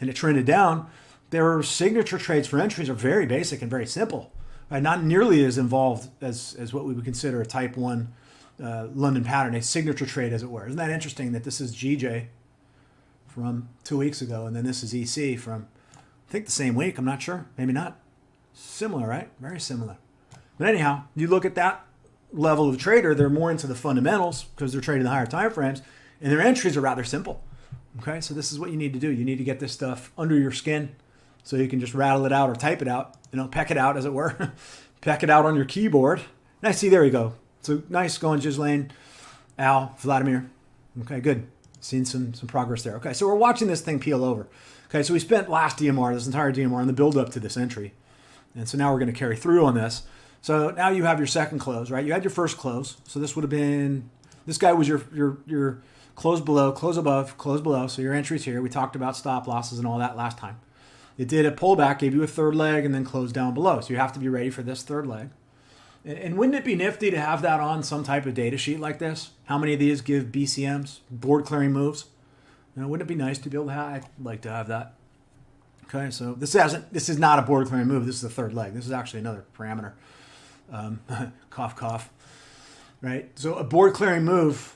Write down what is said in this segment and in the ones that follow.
and it trended down, their signature trades for entries are very basic and very simple. Right? Not nearly as involved as what we would consider a type 1 London pattern, a signature trade as it were. Isn't that interesting that this is GJ from 2 weeks ago, and then this is EC from, I think, the same week. I'm not sure. Maybe not. Similar, right? Very similar. But anyhow, you look at that level of trader, they're more into the fundamentals because they're trading the higher time frames, and their entries are rather simple. Okay, so this is what you need to do. You need to get this stuff under your skin so you can just rattle it out or type it out, peck it out as it were. Peck it out on your keyboard. And I see, there you go. So nice going, Ghislaine, Al, Vladimir. Okay, good. Seen some progress there. Okay, so we're watching this thing peel over. Okay, so we spent last DMR, this entire DMR, on the build up to this entry. And so now we're going to carry through on this. So now you have your second close, right? You had your first close. So this would have been, this guy was your close below, close above, close below. So your entries here. We talked about stop losses and all that last time. It did a pullback, gave you a third leg, and then closed down below. So you have to be ready for this third leg. And wouldn't it be nifty to have that on some type of data sheet like this? How many of these give BCMs, board clearing moves? Wouldn't it be nice to be able to have? I'd like to have that. Okay, so this is not a board clearing move. This is the third leg. This is actually another parameter. Cough, cough. Right. So a board clearing move.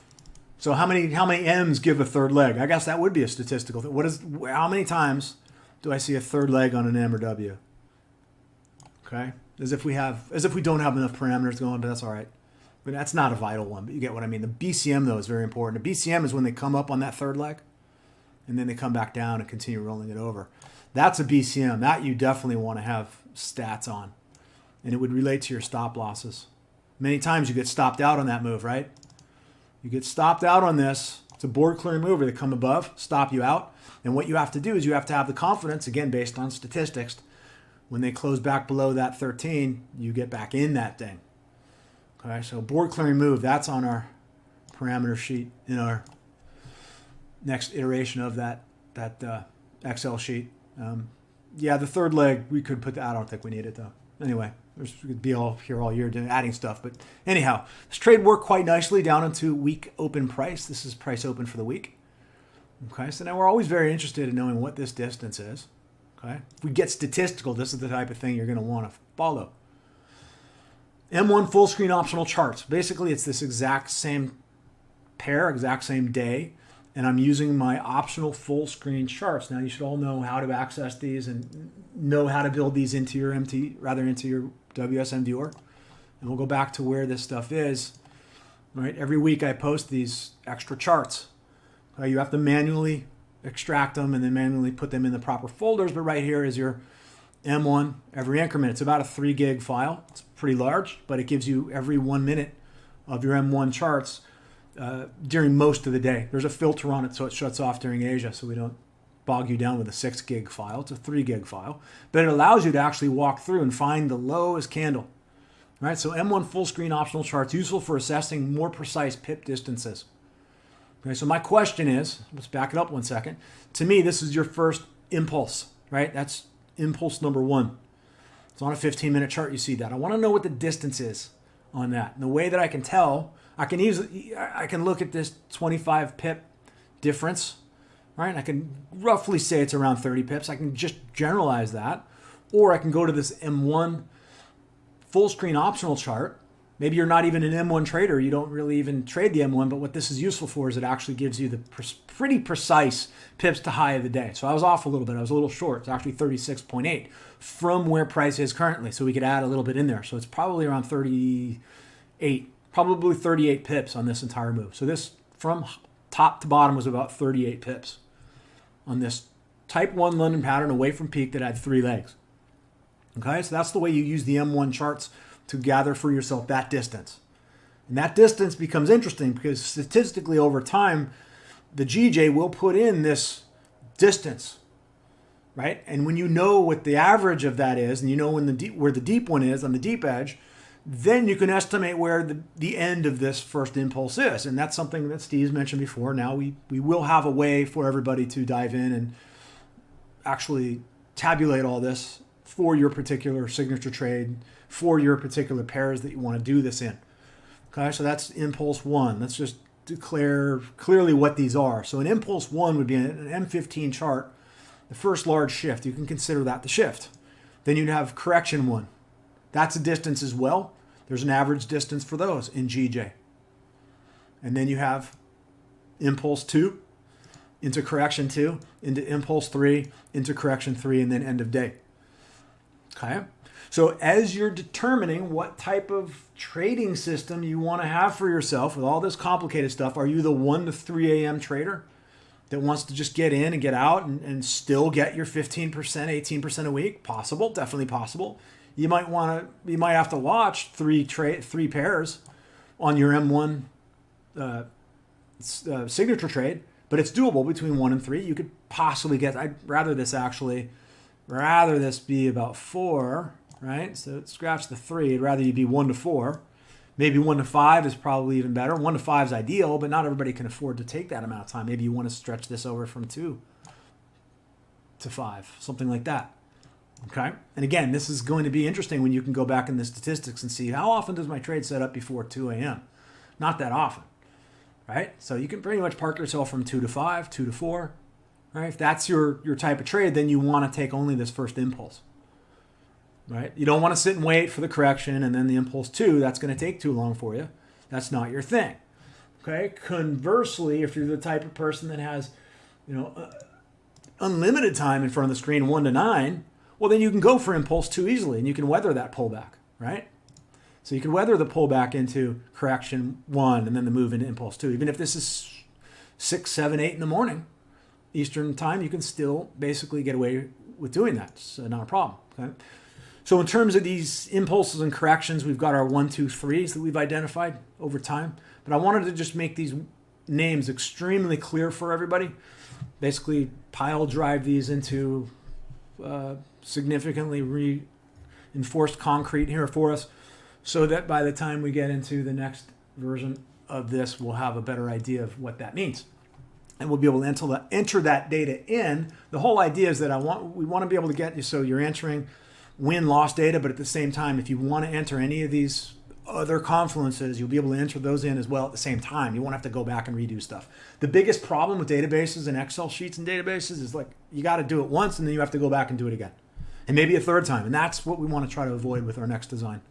So how many M's give a third leg? I guess that would be a statistical thing. How many times do I see a third leg on an M or W? Okay. As if we don't have enough parameters going, but that's all right. But that's not a vital one, but you get what I mean. The BCM, though, is very important. The BCM is when they come up on that third leg, and then they come back down and continue rolling it over. That's a BCM. That you definitely want to have stats on. And it would relate to your stop losses. Many times you get stopped out on that move, right? You get stopped out on this. It's a board clearing move where they come above, stop you out. And what you have to do is you have to have the confidence, again, based on statistics, when they close back below that 13, you get back in that thing. Okay, so board clearing move, that's on our parameter sheet in our next iteration of that Excel sheet. Yeah, the third leg, we could put that. I don't think we need it, though. Anyway, we could be all here all year doing adding stuff. But anyhow, this trade worked quite nicely down into week open price. This is price open for the week. Okay, so now we're always very interested in knowing what this distance is. Okay, if we get statistical, this is the type of thing you're going to want to follow. M1 full screen optional charts. Basically, it's this exact same pair, exact same day, and I'm using my optional full screen charts. Now, you should all know how to access these and know how to build these into your into your WSM viewer. And we'll go back to where this stuff is. Right, every week I post these extra charts. You have to manually extract them and then manually put them in the proper folders. But right here is your M1 every increment. It's about a 3 gig file. It's pretty large, but it gives you every 1 minute of your M1 charts during most of the day. There's a filter on it so it shuts off during Asia so we don't bog you down with a 6 gig file. It's a 3 gig file, but it allows you to actually walk through and find the lowest candle. All right, so M1 full screen optional charts, useful for assessing more precise pip distances. Okay, so my question is, let's back it up 1 second. To me, this is your first impulse, right? That's impulse number 1. It's on a 15-minute chart. You see that. I want to know what the distance is on that. And the way that I can tell, I can look at this 25 pip difference, right? I can roughly say it's around 30 pips. I can just generalize that. Or I can go to this M1 full screen optional chart. Maybe you're not even an M1 trader. You don't really even trade the M1, but what this is useful for is it actually gives you the pretty precise pips to high of the day. So I was off a little bit. I was a little short. It's actually 36.8 from where price is currently. So we could add a little bit in there. So it's probably around 38, probably 38 pips on this entire move. So this from top to bottom was about 38 pips on this type 1 London pattern away from peak that had 3 legs. Okay, so that's the way you use the M1 charts to gather for yourself that distance. And that distance becomes interesting because statistically over time, the GJ will put in this distance, right? And when you know what the average of that is, and you know where the deep one is on the deep edge, then you can estimate where the end of this first impulse is. And that's something that Steve's mentioned before. Now we will have a way for everybody to dive in and actually tabulate all this for your particular signature trade, for your particular pairs that you want to do this in. Okay, so that's impulse 1. Let's just declare clearly what these are. So an impulse 1 would be an M15 chart the first large shift, you can consider that the shift. Then you'd have correction 1. That's a distance as well. There's an average distance for those in GJ. And then you have impulse 2 into correction 2, into impulse 3, into correction 3, and then end of day. Okay? So as you're determining what type of trading system you want to have for yourself with all this complicated stuff, are you the 1 to 3 a.m. trader that wants to just get in and get out and still get your 15%, 18% a week? Possible, definitely possible. You might have to watch three pairs on your M1 signature trade, but it's doable between 1 and 3. You could possibly get. I'd rather this be about 4, right? So scratch the 3. I'd rather you be 1 to 4. Maybe 1 to 5 is probably even better. 1 to 5 is ideal, but not everybody can afford to take that amount of time. Maybe you want to stretch this over from 2 to 5, something like that. Okay? And again, this is going to be interesting when you can go back in the statistics and see how often does my trade set up before 2 a.m. Not that often, right? So you can pretty much park yourself from 2 to 5, 2 to 4. Right? If that's your type of trade, then you want to take only this first impulse. Right? You don't want to sit and wait for the correction and then the impulse 2. That's going to take too long for you. That's not your thing. Okay? Conversely, if you're the type of person that has, unlimited time in front of the screen, 1 to 9, well, then you can go for impulse 2 easily, and you can weather that pullback, right? So you can weather the pullback into correction 1 and then the move into impulse 2. Even if this is 6, 7, 8 in the morning, Eastern time, you can still basically get away with doing that. It's not a problem. Okay? So in terms of these impulses and corrections, we've got our 1, 2, 3s that we've identified over time. But I wanted to just make these names extremely clear for everybody. Basically, pile drive these into significantly reinforced concrete here for us, so that by the time we get into the next version of this, we'll have a better idea of what that means. And we'll be able to enter that data in. The whole idea is that we want to be able to get you so you're entering win-loss data, but at the same time, if you want to enter any of these other confluences, you'll be able to enter those in as well at the same time. You won't have to go back and redo stuff. The biggest problem with databases and Excel sheets and databases is like you got to do it once and then you have to go back and do it again. And maybe a third time. And that's what we want to try to avoid with our next design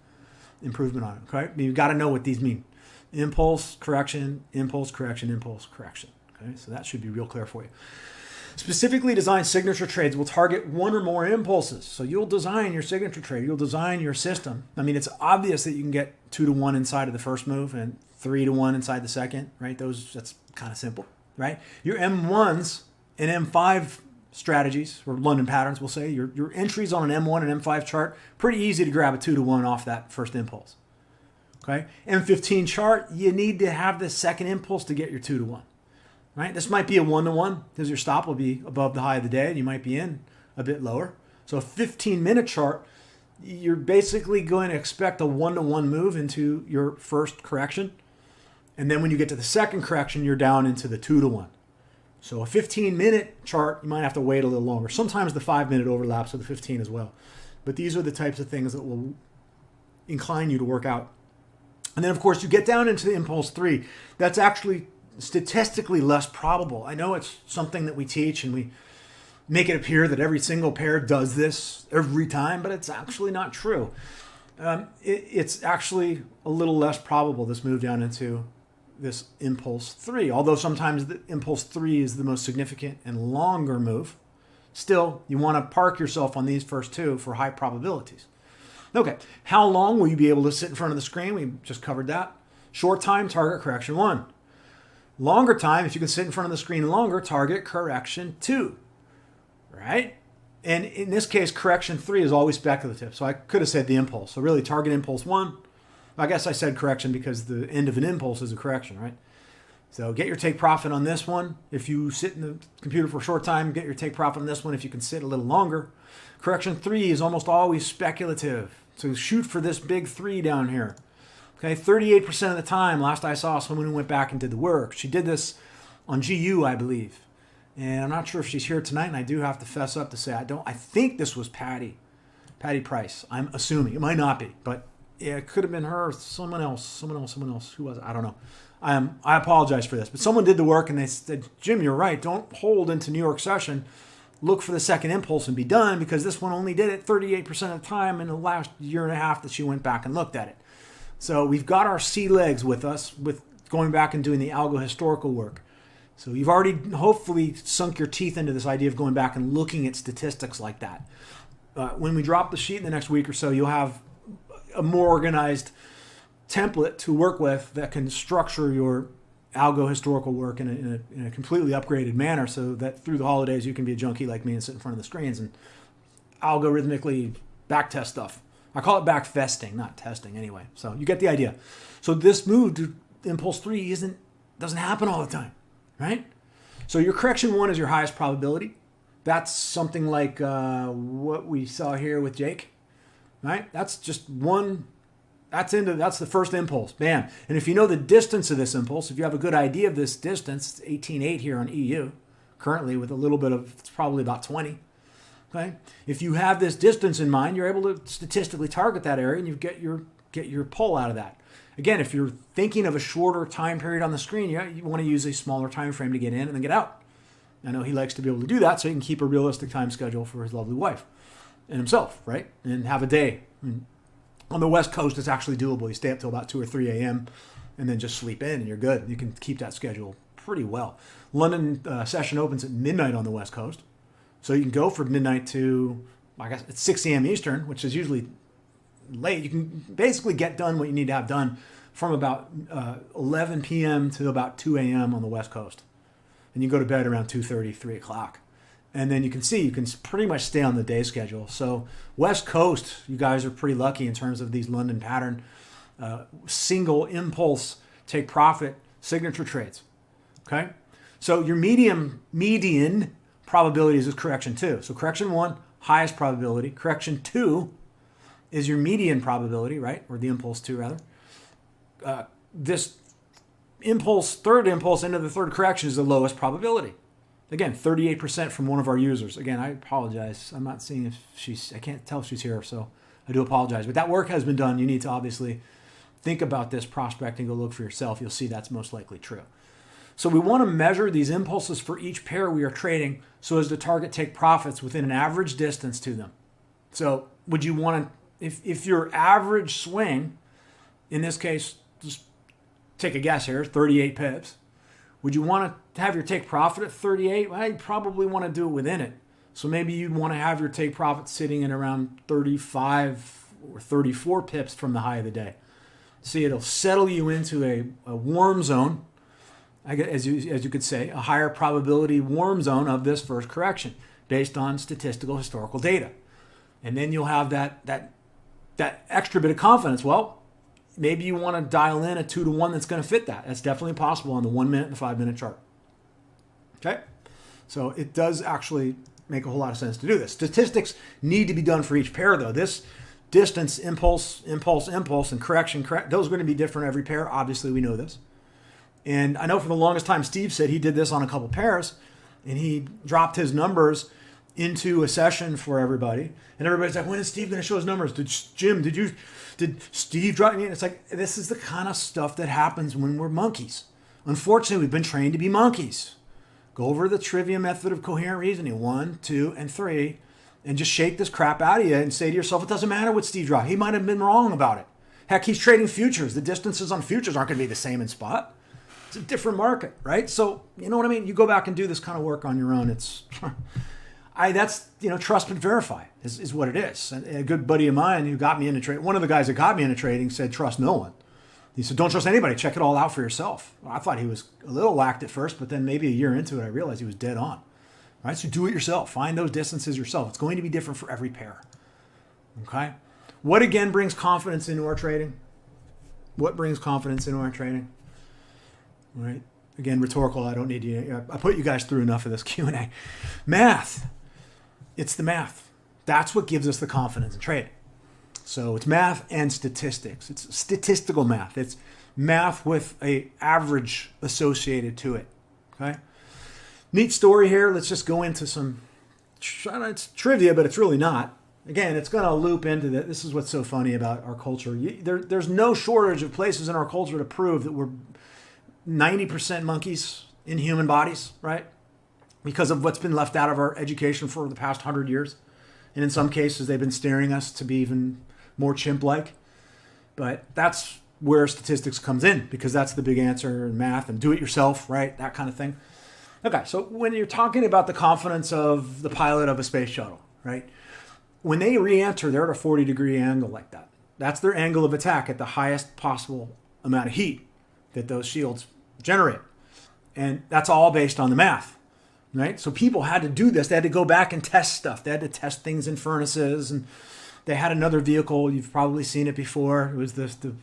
improvement on it. Okay? You've got to know what these mean. Impulse, correction, impulse, correction, impulse, correction. Okay? So that should be real clear for you. Specifically designed signature trades will target 1 or more impulses. So you'll design your signature trade. You'll design your system. I mean, it's obvious that you can get 2 to 1 inside of the first move and 3 to 1 inside the second, right? That's kind of simple, right? Your M1s and M5 strategies, or London patterns, we'll say, your entries on an M1 and M5 chart, pretty easy to grab a 2 to 1 off that first impulse. Okay? M15 chart, you need to have the second impulse to get your 2 to 1. Right? This might be a 1 to 1 because your stop will be above the high of the day and you might be in a bit lower. So a 15-minute chart, you're basically going to expect a 1 to 1 move into your first correction. And then when you get to the second correction, you're down into the 2 to 1. So a 15-minute chart, you might have to wait a little longer. Sometimes the 5-minute overlaps with the 15 as well. But these are the types of things that will incline you to work out. And then, of course, you get down into the impulse 3. That's actually statistically less probable. I know it's something that we teach and we make it appear that every single pair does this every time, but it's actually not true. It's actually a little less probable, this move down into this impulse 3. Although sometimes the impulse 3 is the most significant and longer move, still, you want to park yourself on these first 2 for high probabilities. Okay, how long will you be able to sit in front of the screen? We just covered that. Short time, target correction 1. Longer time, if you can sit in front of the screen longer, target correction 2, right? And in this case, correction 3 is always speculative. So I could have said the impulse. So really target impulse 1. I guess I said correction because the end of an impulse is a correction, right? So get your take profit on this one. If you sit in the computer for a short time, get your take profit on this one if you can sit a little longer. Correction 3 is almost always speculative. So shoot for this big 3 down here. Okay, 38% of the time, last I saw someone who went back and did the work. She did this on GU, I believe. And I'm not sure if she's here tonight, and I do have to fess up to say I think this was Patty Price. I'm assuming. It might not be, but yeah, it could have been her or someone else. Who was it? I don't know. I apologize for this, but someone did the work and they said, Jim, you're right. Don't hold into New York session. look for the second impulse and be done, because this one only did it 38% of the time in the last year and a half that she went back and looked at it. So we've got our sea legs with us with going back and doing the algo historical work. So you've already hopefully sunk your teeth into this idea of going back and looking at statistics like that. When we drop the sheet in the next week or so, you'll have a more organized template to work with that can structure your algo historical work in a completely upgraded manner, so that through the holidays you can be a junkie like me and sit in front of the screens and algorithmically backtest stuff. I call it backfesting, not testing anyway. So you get the idea. So this move to impulse 3 doesn't happen all the time, right? So your correction 1 is your highest probability. That's something like what we saw here with Jake, right? That's just one. That's the first impulse, bam. And if you know the distance of this impulse, if you have a good idea of this distance, it's 18.8 here on EU, currently with a little bit of, it's probably about 20. Okay. If you have this distance in mind, you're able to statistically target that area and you get your pull out of that. Again, if you're thinking of a shorter time period on the screen, you want to use a smaller time frame to get in and then get out. I know he likes to be able to do that so he can keep a realistic time schedule for his lovely wife and himself, right? And have a day. On the West Coast, it's actually doable. You stay up till about 2 or 3 a.m. and then just sleep in and you're good. You can keep that schedule pretty well. London session opens at midnight on the West Coast. So you can go from midnight to, I guess, it's 6 a.m. Eastern, which is usually late. You can basically get done what you need to have done from about 11 p.m. to about 2 a.m. on the West Coast. And you go to bed around 2:30, 3 o'clock. And then you can pretty much stay on the day schedule. So West Coast, you guys are pretty lucky in terms of these London pattern single impulse take profit signature trades. Okay? So your median probabilities is correction 2. So correction 1, highest probability. Correction 2 is your median probability, right? Or the impulse 2 rather. This third impulse into the third correction is the lowest probability. Again, 38% from one of our users. Again, I apologize. I'm not seeing if I can't tell if she's here, so I do apologize. But that work has been done. You need to obviously think about this prospect and go look for yourself. You'll see that's most likely true. So we want to measure these impulses for each pair we are trading so as to target take profits within an average distance to them. So would you want to, if your average swing, in this case, just take a guess here, 38 pips, would you want to have your take profit at 38? Well, you'd probably want to do it within it. So maybe you'd want to have your take profit sitting at around 35 or 34 pips from the high of the day. See, it'll settle you into a warm zone, as you could say, a higher probability warm zone of this first correction based on statistical historical data. And then you'll have that extra bit of confidence. Well, maybe you want to dial in a 2-to-1 that's going to fit that. That's definitely possible on the 1 minute and the 5 minute chart. Okay? So it does actually make a whole lot of sense to do this. Statistics need to be done for each pair, though. This distance, impulse, and correction, those are going to be different every pair. Obviously, we know this. And I know for the longest time, Steve said he did this on a couple pairs, and he dropped his numbers into a session for everybody. And everybody's like, when is Steve going to show his numbers? Did Steve drop me? It's like, this is the kind of stuff that happens when we're monkeys. Unfortunately, we've been trained to be monkeys. Go over the trivia method of coherent reasoning, 1, 2, and 3, and just shake this crap out of you and say to yourself, it doesn't matter what Steve dropped. He might have been wrong about it. Heck, he's trading futures. The distances on futures aren't going to be the same in spot. It's a different market, right? So, you know what I mean? You go back and do this kind of work on your own. It's... that's, trust but verify is what it is. And a good buddy of mine who got me into trading, one of the guys that got me into trading said, trust no one. He said, don't trust anybody. Check it all out for yourself. Well, I thought he was a little lacked at first, but then maybe a year into it, I realized he was dead on. Right? So do it yourself. Find those distances yourself. It's going to be different for every pair. Okay? What again brings confidence into our trading? What brings confidence into our trading? Right? Again, rhetorical. I don't need you. I put you guys through enough of this Q&A. Math. It's the math. That's what gives us the confidence in trading. So it's math and statistics. It's statistical math. It's math with a average associated to it. Okay? Neat story here. Let's just go into some, it's trivia, but it's really not. Again, it's going to loop into that. This is what's so funny about our culture. There's no shortage of places in our culture to prove that we're 90% monkeys in human bodies, right? because of what's been left out of our education for the past 100 years. And in some cases, they've been steering us to be even more chimp-like. But that's where statistics comes in, because that's the big answer in math, and do it yourself, right? That kind of thing. Okay, so when you're talking about the confidence of the pilot of a space shuttle, right? When they re-enter, they're at a 40-degree angle like that. That's their angle of attack at the highest possible amount of heat that those shields generate. And that's all based on the math, right? So people had to do this. They had to go back and test stuff. They had to test things in furnaces. And they had another vehicle. You've probably seen it before. It was the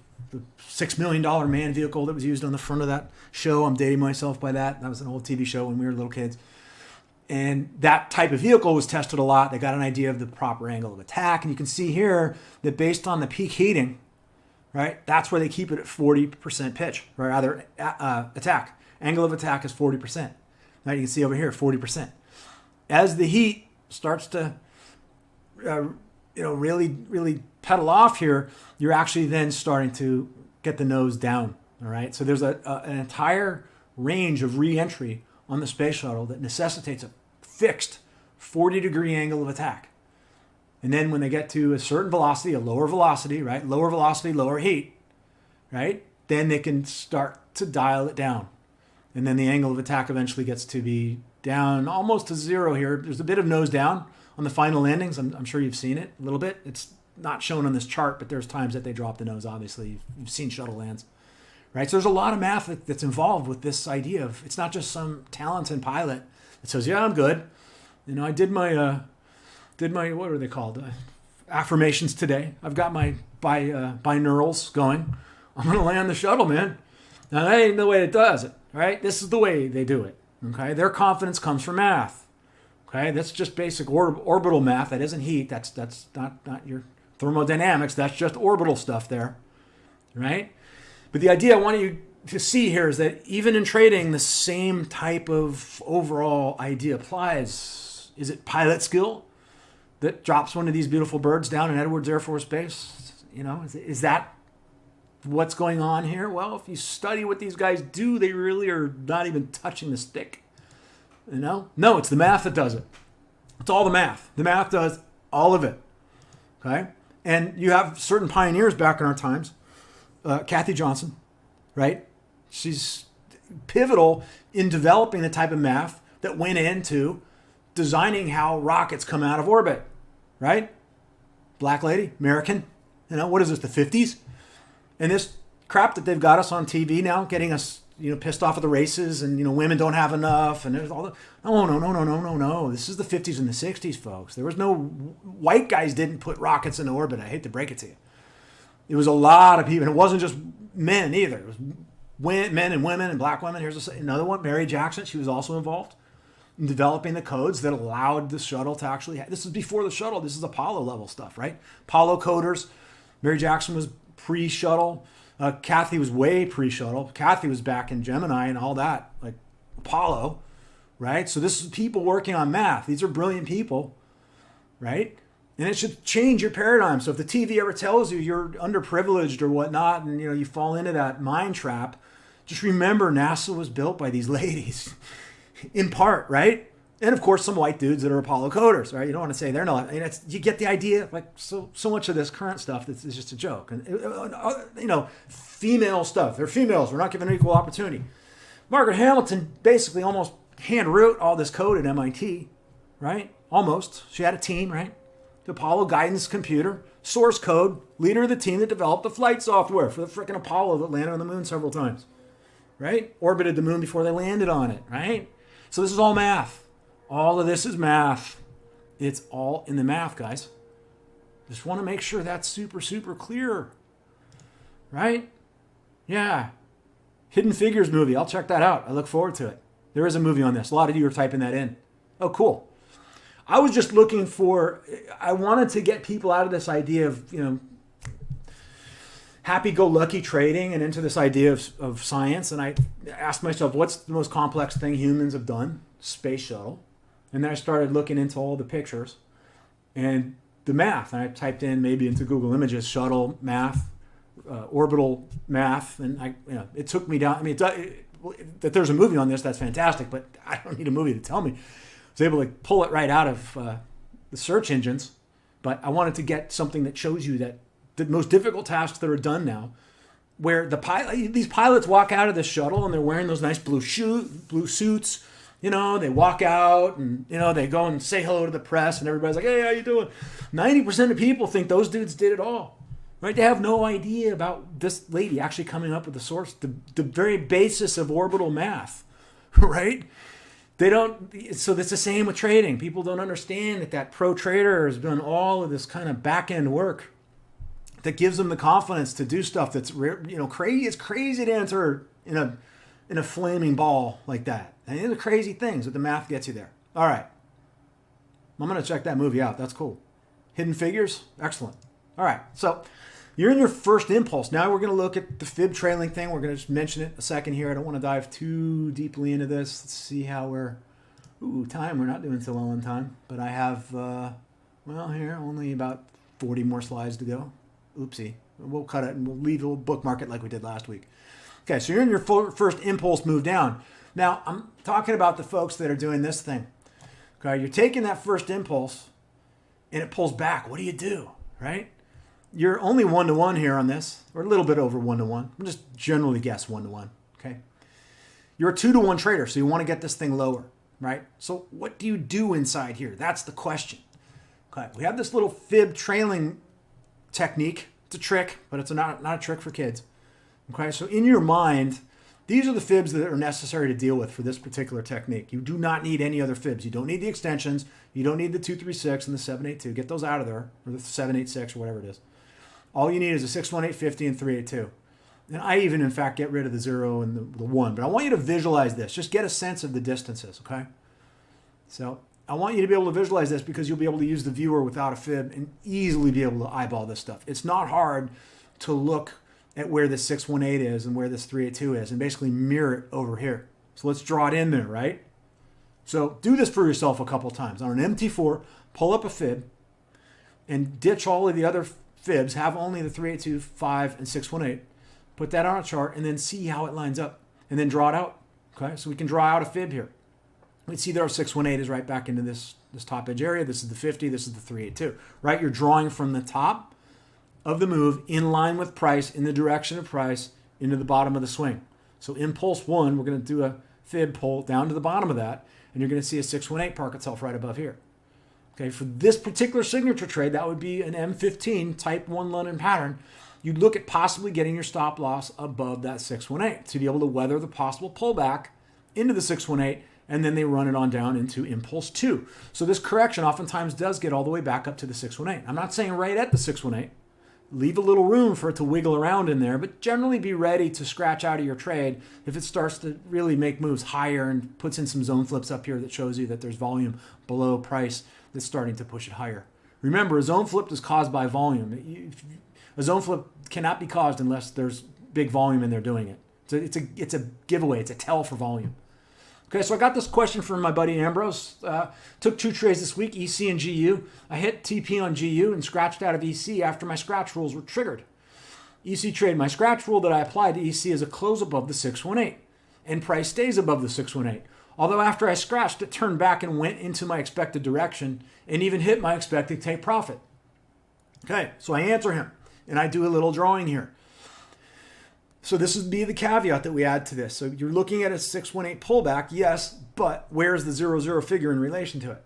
$6 million man vehicle that was used on the front of that show. I'm dating myself by that. That was an old TV show when we were little kids. And that type of vehicle was tested a lot. They got an idea of the proper angle of attack. And you can see here that based on the peak heating, right, that's where they keep it at 40% pitch, or rather attack. Angle of attack is 40%. Right, you can see over here, 40%. As the heat starts to really pedal off here, you're actually then starting to get the nose down. All right, so there's an entire range of re-entry on the space shuttle that necessitates a fixed 40-degree angle of attack. And then when they get to a certain velocity, a lower velocity, right, lower velocity, lower heat, right, then they can start to dial it down. And then the angle of attack eventually gets to be down almost to zero here. There's a bit of nose down on the final landings. I'm sure you've seen it a little bit. It's not shown on this chart, but there's times that they drop the nose, obviously. You've seen shuttle lands, right? So there's a lot of math that's involved with this idea of, it's not just some talented pilot that says, yeah, I'm good. You know, I did my what are they called? Affirmations today. I've got my binaurals going. I'm going to land the shuttle, man. Now, that ain't the way it does it, right? This is the way they do it, okay? Their confidence comes from math, okay? That's just basic orbital math. That isn't heat. That's not your thermodynamics. That's just orbital stuff there, right? But the idea I want you to see here is that even in trading, the same type of overall idea applies. Is it pilot skill that drops one of these beautiful birds down in Edwards Air Force Base? You know, is that what's going on here? Well, if you study what these guys do, they really are not even touching the stick. You know? No, it's the math that does it. It's all the math. The math does all of it. Okay? And you have certain pioneers back in our times. Kathy Johnson, right? She's pivotal in developing the type of math that went into designing how rockets come out of orbit, right? Black lady, American. You know, what is this, the 50s? And this crap that they've got us on TV now, getting us, pissed off at the races, and, women don't have enough, and there's all the, no. This is the 50s and the 60s, folks. There was no, white guys didn't put rockets into orbit. I hate to break it to you. It was a lot of people, and it wasn't just men either. It was men and women and black women. Here's another one, Mary Jackson. She was also involved in developing the codes that allowed the shuttle to actually, this is before the shuttle. This is Apollo level stuff, right? Apollo coders. Mary Jackson was pre-shuttle. Kathy was way pre-shuttle. Kathy was back in Gemini and all that, like Apollo, right? So this is people working on math. These are brilliant people, right? And it should change your paradigm. So if the TV ever tells you you're underprivileged or whatnot, and you fall into that mind trap, just remember NASA was built by these ladies, in part, right? And of course, some white dudes that are Apollo coders, right? You don't want to say they're not. I mean, you get the idea. Like so much of this current stuff is just a joke. And female stuff. They're females. We're not giving them equal opportunity. Margaret Hamilton basically almost hand wrote all this code at MIT, right? Almost. She had a team, right? The Apollo guidance computer, source code, leader of the team that developed the flight software for the frickin' Apollo that landed on the moon several times, right? Orbited the moon before they landed on it, right? So this is all math. All of this is math. It's all in the math, guys. Just want to make sure that's super, super clear, right? Yeah. Hidden Figures movie. I'll check that out. I look forward to it. There is a movie on this. A lot of you are typing that in. Oh, cool. I was just looking I wanted to get people out of this idea of, happy-go-lucky trading and into this idea of science. And I asked myself, what's the most complex thing humans have done? Space shuttle. And then I started looking into all the pictures and the math. And I typed in maybe into Google Images, shuttle math, orbital math. And it took me down. I mean, that there's a movie on this, that's fantastic, but I don't need a movie to tell me. I was able to pull it right out of the search engines, but I wanted to get something that shows you that the most difficult tasks that are done now, where these pilots walk out of the shuttle and they're wearing those nice blue suits. They walk out and, they go and say hello to the press and everybody's like, hey, how you doing? 90% of people think those dudes did it all, right? They have no idea about this lady actually coming up with the source, the very basis of orbital math, right? They don't, so it's the same with trading. People don't understand that pro trader has done all of this kind of back end work that gives them the confidence to do stuff that's, crazy. It's crazy to enter in a flaming ball like that. And these are crazy things, but the math gets you there. All right. I'm going to check that movie out. That's cool. Hidden Figures? Excellent. All right. So you're in your first impulse. Now we're going to look at the fib trailing thing. We're going to just mention it a second here. I don't want to dive too deeply into this. Let's see how we're... time. We're not doing so well on time. But I have, here, only about 40 more slides to go. Oopsie. We'll cut it and we'll bookmark it like we did last week. Okay, so you're in your first impulse move down. Now, I'm talking about the folks that are doing this thing. Okay, you're taking that first impulse and it pulls back. What do you do, right? You're only 1-to-1 here on this, or a little bit over 1-to-1. I'm just generally guess 1-to-1, okay? You're a 2-to-1 trader, so you want to get this thing lower, right? So what do you do inside here? That's the question. Okay, we have this little fib trailing technique. It's a trick, but it's not a trick for kids. Okay, so in your mind, these are the fibs that are necessary to deal with for this particular technique. You do not need any other fibs. You don't need the extensions. You don't need the 236 and the 782. Get those out of there, or the 786 or whatever it is. All you need is a 61850 and 382. And I even, in fact, get rid of the 0 and the 1. But I want you to visualize this. Just get a sense of the distances, okay? So I want you to be able to visualize this because you'll be able to use the viewer without a fib and easily be able to eyeball this stuff. It's not hard to look at where this 618 is and where this 382 is and basically mirror it over here. So let's draw it in there, right? So do this for yourself a couple times. On an MT4, pull up a fib and ditch all of the other fibs. Have only the 382, 5, and 618. Put that on a chart and then see how it lines up and then draw it out. Okay, so we can draw out a fib here. We see that our 618 is right back into this top edge area. This is the 50, this is the 382, right? You're drawing from the top of the move in line with price, in the direction of price, into the bottom of the swing. So impulse 1, we're going to do a fib pull down to the bottom of that, and you're going to see a 618 park itself right above here. Okay, for this particular signature trade, that would be an M15 type 1 London pattern. You'd look at possibly getting your stop loss above that 618 to be able to weather the possible pullback into the 618, and then they run it on down into impulse 2. So this correction oftentimes does get all the way back up to the 618. I'm not saying right at the 618. Leave a little room for it to wiggle around in there, but generally be ready to scratch out of your trade if it starts to really make moves higher and puts in some zone flips up here that shows you that there's volume below price that's starting to push it higher. Remember, a zone flip is caused by volume. A zone flip cannot be caused unless there's big volume and they're doing it. So it's a giveaway. It's a tell for volume. Okay, so I got this question from my buddy Ambrose. Took 2 trades this week, EC and GU. I hit TP on GU and scratched out of EC after my scratch rules were triggered. EC trade, my scratch rule that I applied to EC is a close above the 618, and price stays above the 618. Although after I scratched, it turned back and went into my expected direction and even hit my expected take profit. Okay, so I answer him, and I do a little drawing here. So this would be the caveat that we add to this. So you're looking at a 618 pullback, yes, but where's the 00 figure in relation to it?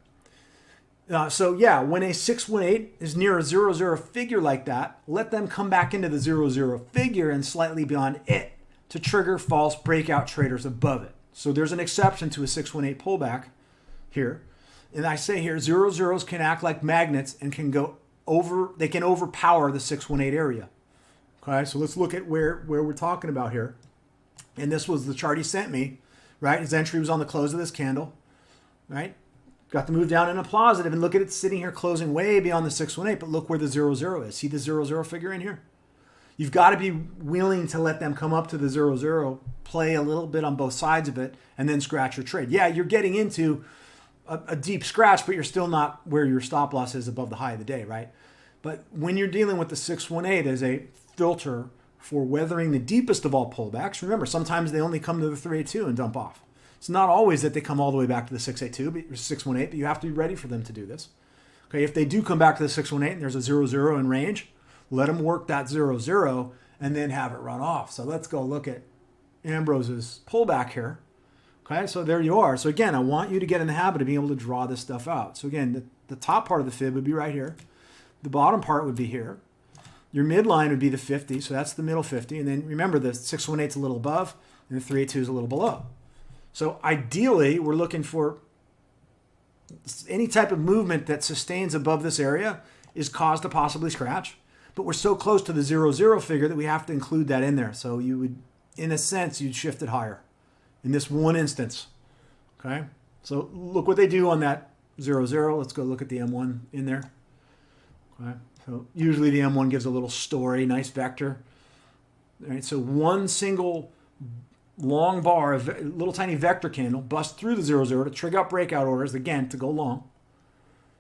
When a 618 is near a 00 figure like that, let them come back into the 00 figure and slightly beyond it to trigger false breakout traders above it. So there's an exception to a 618 pullback here. And I say here, 00s can act like magnets and can overpower the 618 area. Okay, so let's look at where we're talking about here. And this was the chart he sent me, right? His entry was on the close of this candle, right? Got the move down in a positive, and look at it sitting here closing way beyond the 618, but look where the 00 is. See the 00 figure in here? You've got to be willing to let them come up to the 00, play a little bit on both sides of it, and then scratch your trade. Yeah, you're getting into a deep scratch, but you're still not where your stop loss is above the high of the day, right? But when you're dealing with the 618 as a filter for weathering the deepest of all pullbacks. Remember, sometimes they only come to the 382 and dump off. It's not always that they come all the way back to the 682, 618, but you have to be ready for them to do this. Okay, if they do come back to the 618 and there's a 0-0 in range, let them work that 0-0 and then have it run off. So let's go look at Ambrose's pullback here. Okay, so there you are. So again, I want you to get in the habit of being able to draw this stuff out. So again, the top part of the fib would be right here. The bottom part would be here. Your midline would be the 50, so that's the middle 50. And then remember, the 618 is a little above and the 382 is a little below. So ideally, we're looking for any type of movement that sustains above this area is cause to possibly scratch. But we're so close to the 0-0 figure that we have to include that in there. So you would, in a sense, you'd shift it higher in this one instance. Okay? So look what they do on that 0-0. Let's go look at the M1 in there. Okay? So usually the M1 gives a little story, nice vector. All right, so one single long bar, a little tiny vector candle, bust through the 0-0 to trigger up breakout orders, again, to go long,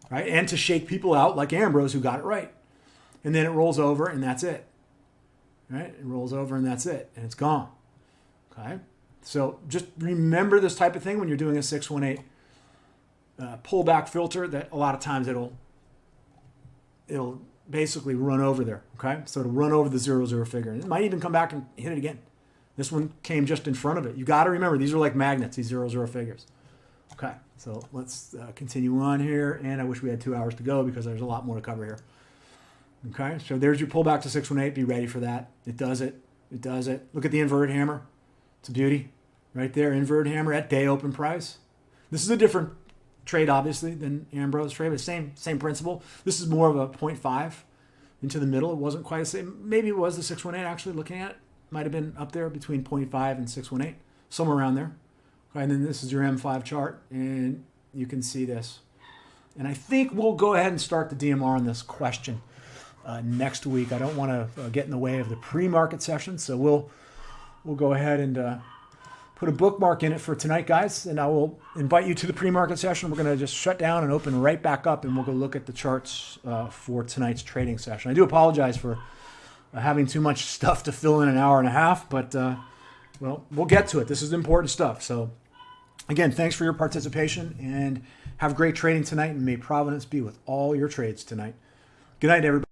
right? And to shake people out like Ambrose, who got it right. And then it rolls over, and that's it. Right? It rolls over, and that's it. And it's gone. Okay? So just remember this type of thing when you're doing a 618 pullback filter, that a lot of times it'll basically run over there. Okay? So it'll run over the 0-0 figure. And it might even come back and hit it again. This one came just in front of it. You got to remember, these are like magnets, these 0-0 figures. Okay, so let's continue on here. And I wish we had 2 hours to go because there's a lot more to cover here. Okay, so there's your pullback to 618. Be ready for that. It does it. It does it. Look at the inverted hammer. It's a beauty. Right there, inverted hammer at day open price. This is a different trade, obviously, than Ambrose trade, but same principle. This is more of a 0.5 into the middle. It wasn't quite the same. Maybe it was the 618, actually, looking at it. Might have been up there between 0.5 and 618, somewhere around there. Okay, and then this is your M5 chart, and you can see this. And I think we'll go ahead and start the DMR on this question next week. I don't want to get in the way of the pre-market session, so we'll go ahead and put a bookmark in it for tonight, guys, and I will invite you to the pre-market session. We're going to just shut down and open right back up, and we'll go look at the charts for tonight's trading session. I do apologize for having too much stuff to fill in an hour and a half, but well, we'll get to it. This is important stuff. So again, thanks for your participation, and have great trading tonight, and may Providence be with all your trades tonight. Good night, everybody.